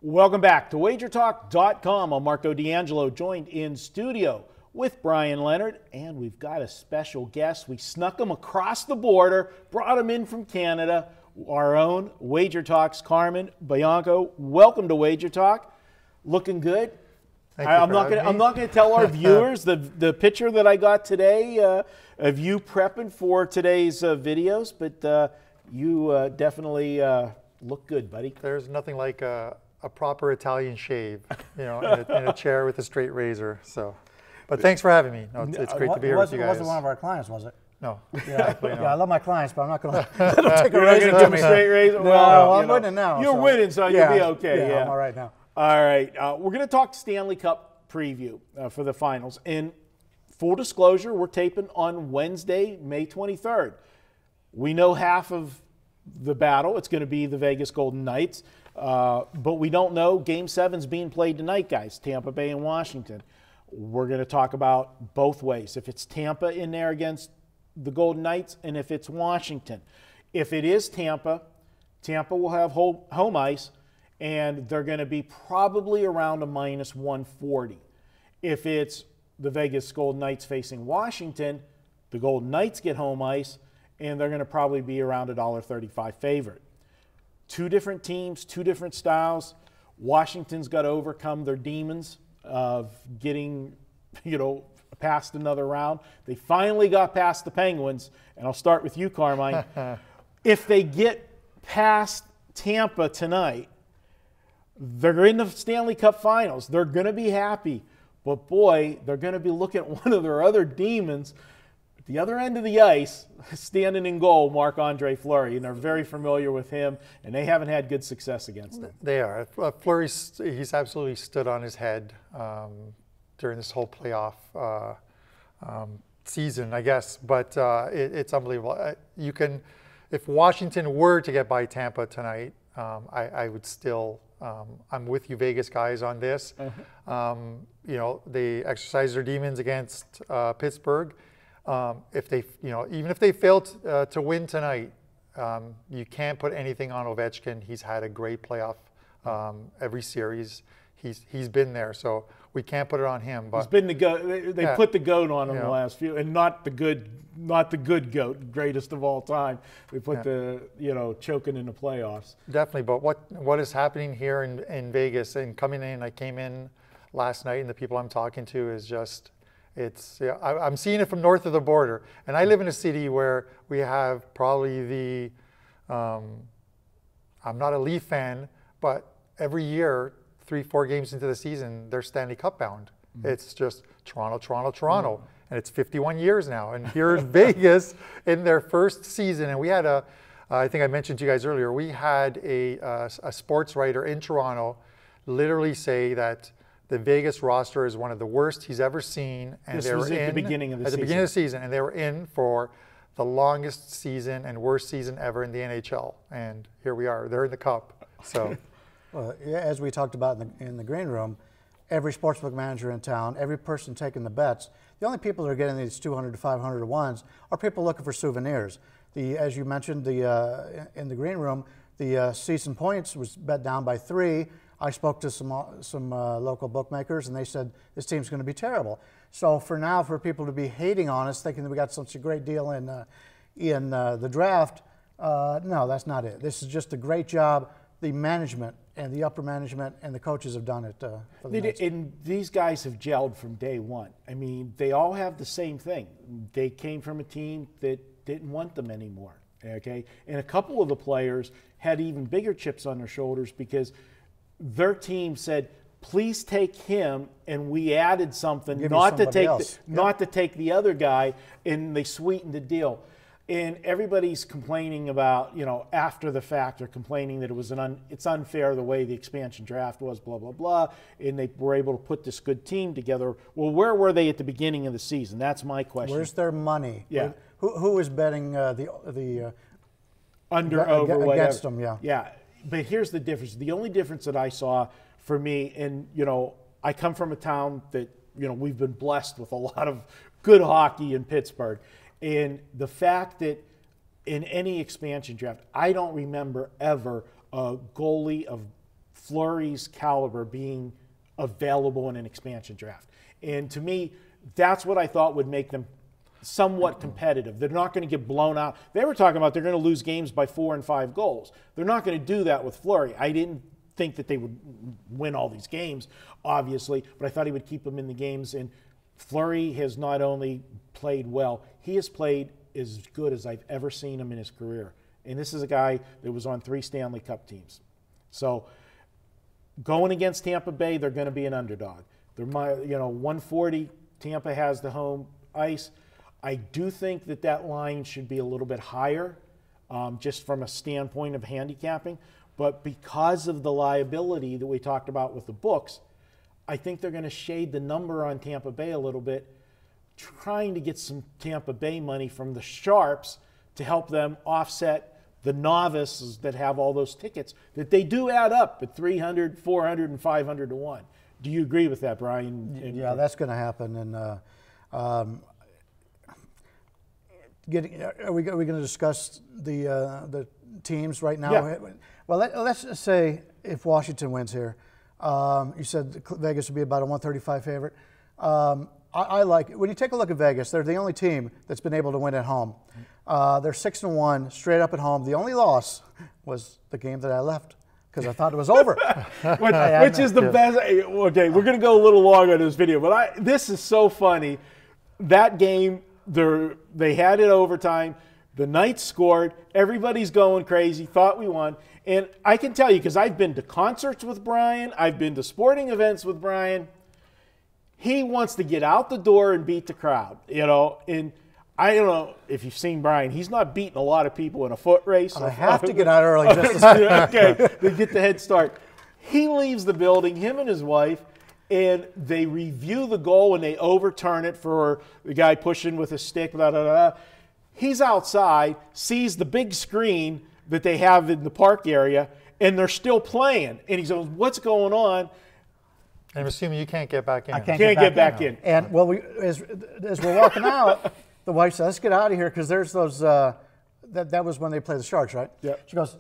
Welcome back to WagerTalk.com. I'm Marco D'Angelo, joined in studio with Bryan Leonard, and we've got a special guest. We snuck him across the border, brought him in from Canada, our own WagerTalk's Carmine. Bianco, welcome to WagerTalk. Looking good. I'm not going to tell our viewers the picture that I got today of you prepping for today's videos, but you definitely look good, buddy. There's nothing like a proper Italian shave, you know, in a chair with a straight razor. So, but thanks for having me. No, it's great to be here with you guys. It wasn't one of our clients, was it? No. Yeah, I love my clients, but I'm not going to take a razor to me. Straight razor? No, well, I'm winning now. You're winning, so you'll be okay. Yeah, I'm all right now. All right, we're going to talk Stanley Cup preview for the finals. And full disclosure, we're taping on Wednesday, May 23rd. We know half of the battle. It's going to be the Vegas Golden Knights. But we don't know. Game 7's being played tonight, guys. Tampa Bay and Washington. We're going to talk about both ways. If it's Tampa in there against the Golden Knights, and if it's Washington. If it is Tampa, Tampa will have home ice, and they're going to be probably around a minus 140. If it's the Vegas Golden Knights facing Washington, the Golden Knights get home ice, and they're going to probably be around a $1.35 favorite. Two different teams, two different styles. Washington's got to overcome their demons of getting, past another round. They finally got past the Penguins, and I'll start with you, Carmine. If they get past Tampa tonight, they're in the Stanley Cup Finals. They're going to be happy, but boy, they're going to be looking at one of their other demons at the other end of the ice, standing in goal, Marc-Andre Fleury, and they're very familiar with him, and they haven't had good success against him. They are. Fleury, he's absolutely stood on his head during this whole playoff season, I guess. But it's unbelievable. If Washington were to get by Tampa tonight, I would still. I'm with you, Vegas guys, on this. They exercise their demons against Pittsburgh. If they, even if they fail to win tonight, you can't put anything on Ovechkin. He's had a great playoff every series. He's been there, so we can't put it on him. But he's been the goat. They put the goat on him the last few, and not the good goat, greatest of all time. They put the choking in the playoffs. Definitely, but what is happening here in Vegas and coming in? I came in last night, and the people I'm talking to is just. I'm seeing it from north of the border, and I live in a city where we have probably the. I'm not a Leaf fan, but every year, 3-4 games into the season, they're Stanley Cup bound. Mm-hmm. It's just Toronto, mm-hmm. And it's 51 years now. And here in Vegas, in their first season, and we had I think I mentioned to you guys earlier, we had a sports writer in Toronto literally say that the Vegas roster is one of the worst he's ever seen. And this was at the beginning of the season. At the beginning of the season, and they were in for the longest season and worst season ever in the NHL. And here we are. They're in the Cup. So. Well, as we talked about in the green room, every sportsbook manager in town, every person taking the bets, the only people that are getting these 200 to 500 to ones are people looking for souvenirs. As you mentioned, in the green room, the season points was bet down by 3. I spoke to some local bookmakers, and they said this team's going to be terrible. So for now, for people to be hating on us, thinking that we got such a great deal in the draft, no, that's not it. This is just a great job. The management and the upper management and the coaches have done it for the Knights. And these guys have gelled from day one. I mean, they all have the same thing. They came from a team that didn't want them anymore, okay? And a couple of the players had even bigger chips on their shoulders because their team said, please take him, and we added something not to take the other guy, and they sweetened the deal. And everybody's complaining about, after the fact, or complaining that it was it's unfair the way the expansion draft was, blah, blah, blah. And they were able to put this good team together. Well, where were they at the beginning of the season? That's my question. Where's their money? Yeah. Who is betting the under, over, whatever. Against them, yeah. Yeah. But here's the difference. The only difference that I saw for me, and, I come from a town that, we've been blessed with a lot of good hockey in Pittsburgh. And the fact that in any expansion draft, I don't remember ever a goalie of Fleury's caliber being available in an expansion draft. And to me, that's what I thought would make them somewhat competitive. They're not going to get blown out. They were talking about they're going to lose games by 4 and 5 goals. They're not going to do that with Fleury. I didn't think that they would win all these games, obviously, but I thought he would keep them in the games. And Fleury has not only played well, he has played as good as I've ever seen him in his career. And this is a guy that was on 3 Stanley Cup teams. So going against Tampa Bay, they're going to be an underdog. They're 140. Tampa has the home ice. I do think that line should be a little bit higher, just from a standpoint of handicapping. But because of the liability that we talked about with the books, I think they're going to shade the number on Tampa Bay a little bit, trying to get some Tampa Bay money from the Sharps to help them offset the novices that have all those tickets that they do add up at 300, 400, and 500 to 1. Do you agree with that, Bryan? Yeah, that's going to happen. And are we going to discuss the teams right now? Yeah. Well, let's just say if Washington wins here, you said Vegas would be about a 135 favorite. I like it. When you take a look at Vegas, they're the only team that's been able to win at home. They're 6-1 straight up at home. The only loss was the game that I left because I thought it was over. which is the best. Okay, we're going to go a little long on this video, but this is so funny. That game, they had it overtime. The Knights scored. Everybody's going crazy. Thought we won. And I can tell you, because I've been to concerts with Bryan. I've been to sporting events with Bryan. He wants to get out the door and beat the crowd, And I don't know if you've seen Bryan. He's not beating a lot of people in a foot race. I have to get out early just to okay, they get the head start. He leaves the building, him and his wife, and they review the goal and they overturn it for the guy pushing with his stick, blah, blah, blah. He's outside, sees the big screen that they have in the park area, and they're still playing. And he goes, what's going on? I'm assuming you can't get back in. I can't get back in. And well, as we're walking out, the wife said, "Let's get out of here because there's those." That was when they play the Sharks, right? Yeah. She goes.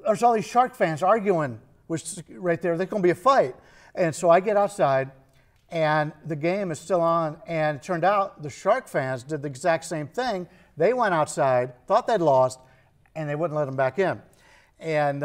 There's all these Shark fans arguing, which is right there. There's going to be a fight, and so I get outside, and the game is still on. And it turned out the Shark fans did the exact same thing. They went outside, thought they'd lost, and they wouldn't let them back in. And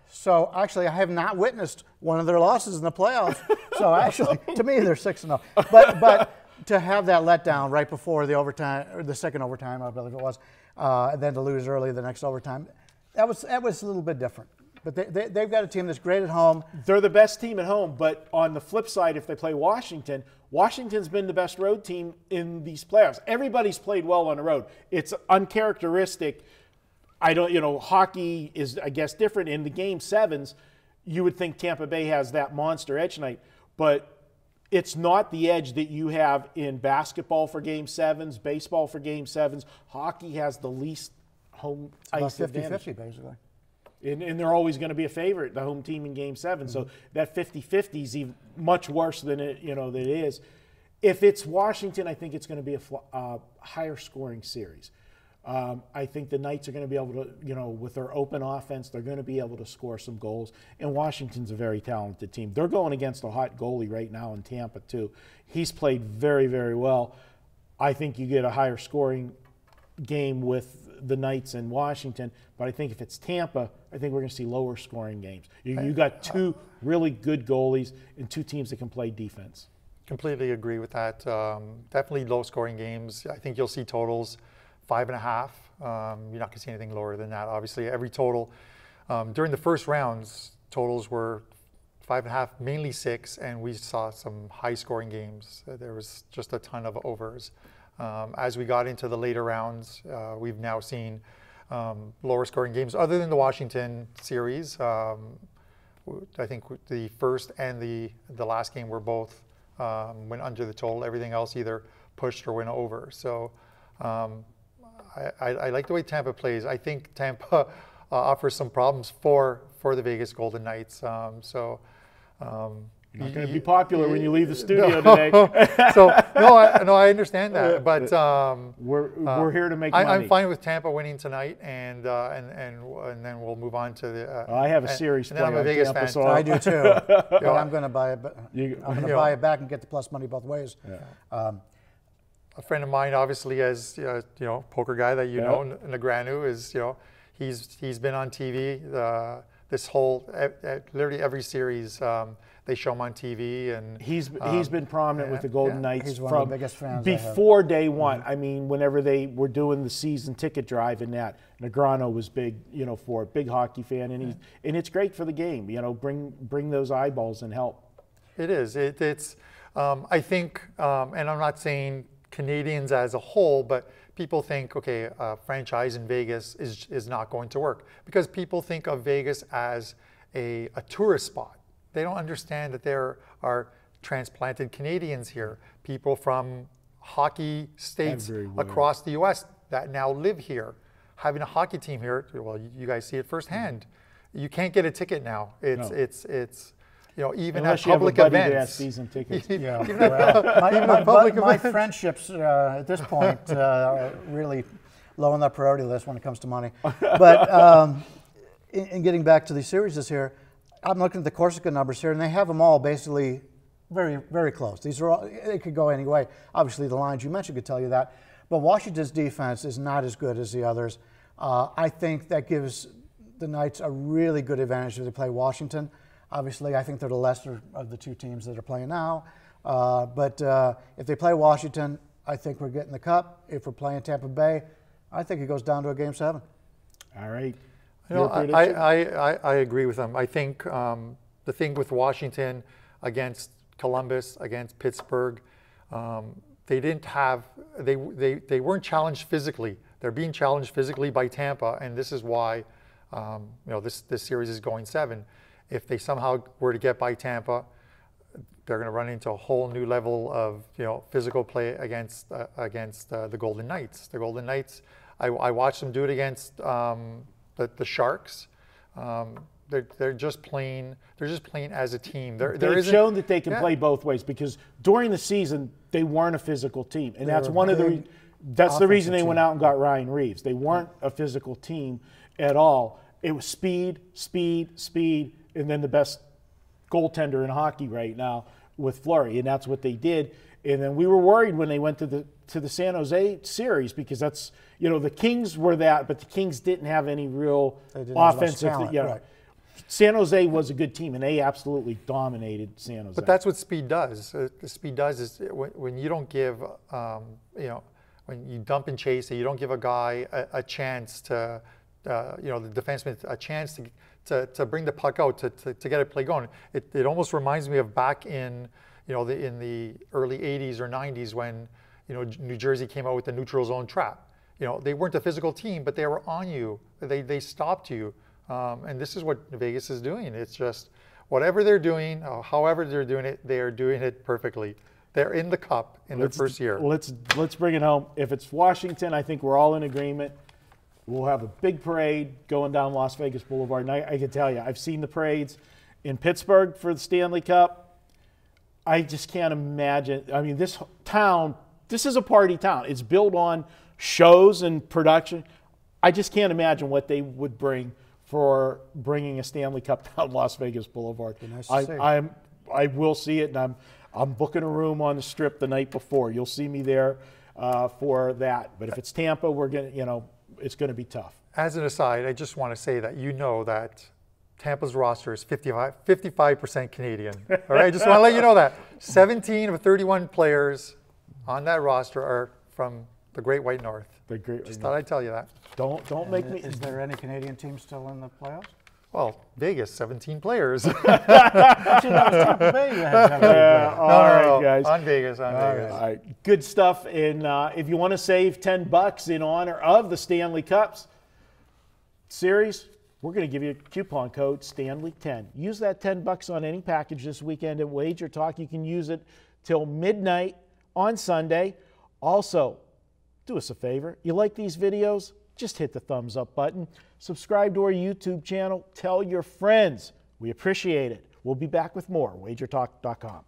so actually, I have not witnessed one of their losses in the playoffs. So actually, to me, they're 6-0. But to have that letdown right before the overtime, or the second overtime, I believe it was, and then to lose early the next overtime, that was a little bit different. But they've got a team that's great at home. They're the best team at home. But on the flip side, if they play Washington, Washington's been the best road team in these playoffs. Everybody's played well on the road. It's uncharacteristic. Hockey is, I guess, different. In the Game 7s, you would think Tampa Bay has that monster edge tonight, but it's not the edge that you have in basketball for Game 7s, baseball for Game 7s. Hockey has the least home ice advantage. 50-50, basically. And they're always going to be a favorite, the home team in Game 7. Mm-hmm. So that 50-50 is even much worse than it is. If it's Washington, I think it's going to be a higher scoring series. I think the Knights are going to be able to, with their open offense, they're going to be able to score some goals. And Washington's a very talented team. They're going against a hot goalie right now in Tampa, too. He's played very, very well. I think you get a higher scoring game with the Knights and Washington. But I think if it's Tampa, I think we're going to see lower scoring games. You got two really good goalies and two teams that can play defense. Completely agree with that. Definitely low scoring games. I think you'll see totals 5.5. You're not going to see anything lower than that. Obviously, every total during the first rounds, totals were 5.5, mainly 6, and we saw some high-scoring games. There was just a ton of overs. As we got into the later rounds, we've now seen lower-scoring games, other than the Washington series. I think the first and the last game were both went under the total. Everything else either pushed or went over. So. I like the way Tampa plays. I think Tampa offers some problems for the Vegas Golden Knights. You're not going to be popular when you leave the studio today. So no, I understand that, but we're here to make money. I'm fine with Tampa winning tonight, and then we'll move on to the. I have a series play I'm a on Vegas Tampa, fan. so I do too. But I'm going to buy it. I'm going to buy it back and get the plus money both ways. Yeah. A friend of mine, obviously, as poker guy that you know, Negranu, is he's been on TV. This whole literally every series they show him on TV, and he's been prominent with the Golden Knights He's one from of the biggest fans before day one. I mean, whenever they were doing the season ticket drive and that, Negrano was big, for it, big hockey fan, and it's great for the game. Bring those eyeballs and help. It is. It's. I think, and I'm not saying Canadians as a whole, but people think, okay, a franchise in Vegas is not going to work because people think of Vegas as a tourist spot. They don't understand that there are transplanted Canadians here, people from hockey states across the U.S. that now live here. Having a hockey team here, well, you guys see it firsthand. You can't get a ticket now. It's even unless at public events. Season tickets. My friendships at this point are really low on that priority list when it comes to money. But in getting back to these series this year, I'm looking at the Corsica numbers here, and they have them all basically very, very close. These are all, it could go any way. Obviously, the lines you mentioned could tell you that. But Washington's defense is not as good as the others. I think that gives the Knights a really good advantage if they play Washington. Obviously, I think they're the lesser of the two teams that are playing now. But if they play Washington, I think we're getting the cup. If we're playing Tampa Bay, I think it goes down to a Game 7. All right. I agree with them. I think the thing with Washington against Columbus, against Pittsburgh, they weren't challenged physically. They're being challenged physically by Tampa, and this is why this series is going 7. If they somehow were to get by Tampa, they're going to run into a whole new level of physical play against the Golden Knights. The Golden Knights, I watched them do it against the Sharks. They're just playing as a team. They've shown that they can play both ways because during the season they weren't a physical team, and that's one of the reason they went out and got Ryan Reeves. They weren't a physical team at all. It was speed, speed, speed, and then the best goaltender in hockey right now with Fleury, and that's what they did. And then we were worried when they went to the San Jose series because that's the Kings were that, but the Kings didn't have any real offensive. Right. San Jose was a good team, and they absolutely dominated San Jose. But that's what speed does. The speed does is when you don't give, when you dump and chase, and you don't give a guy a chance to, the defenseman a chance to bring the puck out to get a play going. It almost reminds me of back in, in the early 80s or 90s when, New Jersey came out with the neutral zone trap. They weren't a physical team, but they were on you. They stopped you. And this is what Vegas is doing. It's just whatever they're doing, however they're doing it, they are doing it perfectly. They're in the cup in their first year. Let's bring it home. If it's Washington, I think we're all in agreement. We'll have a big parade going down Las Vegas Boulevard. And I can tell you, I've seen the parades in Pittsburgh for the Stanley Cup. I just can't imagine. I mean, this town, this is a party town. It's built on shows and production. I just can't imagine what they would bring for bringing a Stanley Cup down Las Vegas Boulevard. Nice I will see it, and I'm booking a room on the Strip the night before. You'll see me there for that. But if it's Tampa, we're gonna, it's going to be tough. As an aside, I just want to say that that Tampa's roster is 55% Canadian. All right, I just want to let you know that 17 of 31 players on that roster are from the Great White North. Just thought I'd tell you that. Don't make me. Is there any Canadian team still in the playoffs? Well, Vegas, 17 players. Actually, that was Tampa Bay. No, guys. On Vegas. All right, good stuff. And if you want to save $10 in honor of the Stanley Cups series, we're going to give you a coupon code Stanley10. Use that $10 on any package this weekend at WagerTalk. You can use it till midnight on Sunday. Also, do us a favor. You like these videos? Just hit the thumbs up button. Subscribe to our YouTube channel. Tell your friends. We appreciate it. We'll be back with more. WagerTalk.com.